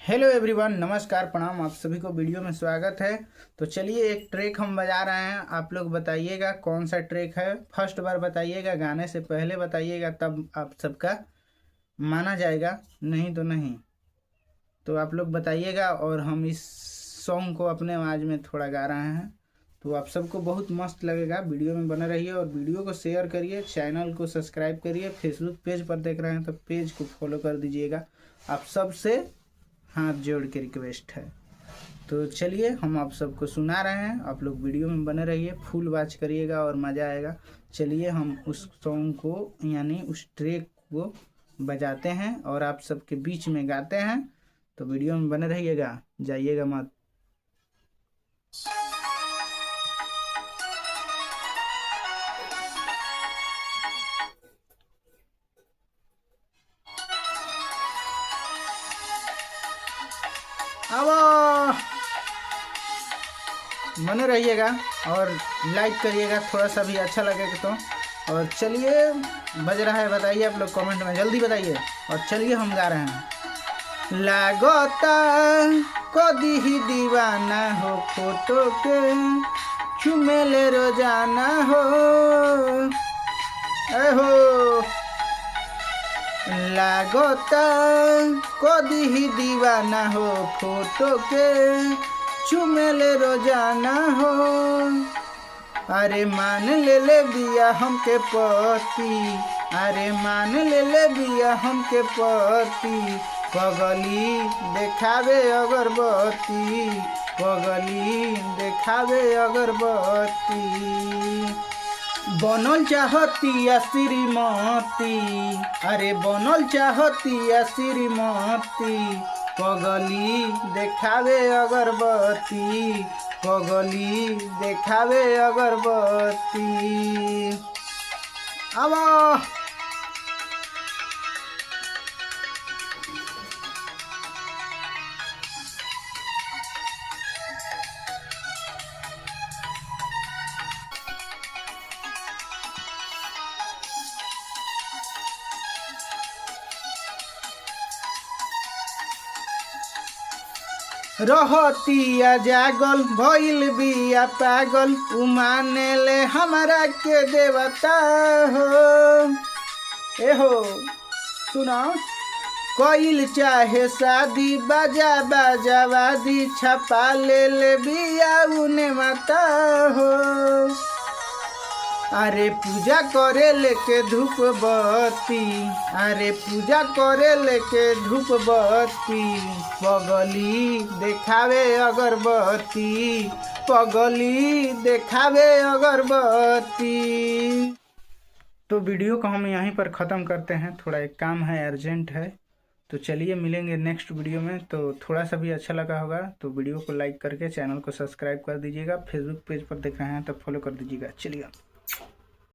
Hello everyone, नमस्कार, प्रणाम। आप सभी को वीडियो में स्वागत है। तो चलिए एक ट्रैक हम बजा रहे हैं। आप लोग बताइएगा कौन सा ट्रैक है। फर्स्ट बार बताइएगा, गाने से पहले बताइएगा, तब आप सबका माना जाएगा, नहीं तो नहीं। तो आप लोग बताइएगा और हम इस सॉन्ग को अपने आवाज़ में थोड़ा गा रहे हैं, तो आप सबको बहुत मस्त लगेगा। वीडियो में बने रहिए और वीडियो को शेयर करिए, चैनल को सब्सक्राइब करिए। फेसबुक पेज पर देख रहे हैं तो पेज को फॉलो कर दीजिएगा। आप सबसे हाथ जोड़ के रिक्वेस्ट है। तो चलिए हम आप सबको सुना रहे हैं, आप लोग वीडियो में बने रहिए, फुल वॉच करिएगा और मज़ा आएगा। चलिए हम उस सॉन्ग को यानी उस ट्रैक को बजाते हैं और आप सबके बीच में गाते हैं। तो वीडियो में बने रहिएगा, जाइएगा मत। अब बने रहिएगा और लाइक करिएगा, थोड़ा सा भी अच्छा लगेगा तो। और चलिए बज रहा है, बताइए आप लोग कमेंट में, जल्दी बताइए। और चलिए हम गा रहे हैं। लागता कदी ही दीवाना हो, फोटो के चुमेले रोजाना हो, हो लागता कदी ही दीवाना हो, फोटो के चुमेले रोजाना हो। अरे मान ले बिया हमके पति, अरे मान ले बिया हमके पति। पगली देखावे अगरबत्ती, पगली देखावे अगरबत्ती। बनल चाहतिया श्रीमती, अरे बनल चाहतिया श्रीमती। पगली देखावे अगरबत्ती, पगली देखावे अगरबत्ती। अब रहतिया जागल, भइल बिया पागल। उमाने ले हमारा के देवता हो, एहो सुना। कइल चाहे शादी, बाजा बाजा वादी। छपा ले बिया उने माता हो। अरे पूजा करे लेके धूप बत्ती, अरे पूजा करे लेके धूप बत्ती। पगली देखावे अगरबत्ती, पगली देखावे अगरबत्ती। तो वीडियो को हम यहीं पर ख़त्म करते हैं, थोड़ा एक काम है, अर्जेंट है। तो चलिए मिलेंगे नेक्स्ट वीडियो में। तो थोड़ा सा भी अच्छा लगा होगा तो वीडियो को लाइक करके चैनल को सब्सक्राइब कर दीजिएगा। फेसबुक पेज पर देख रहे हैं तो फॉलो कर दीजिएगा। चलिए।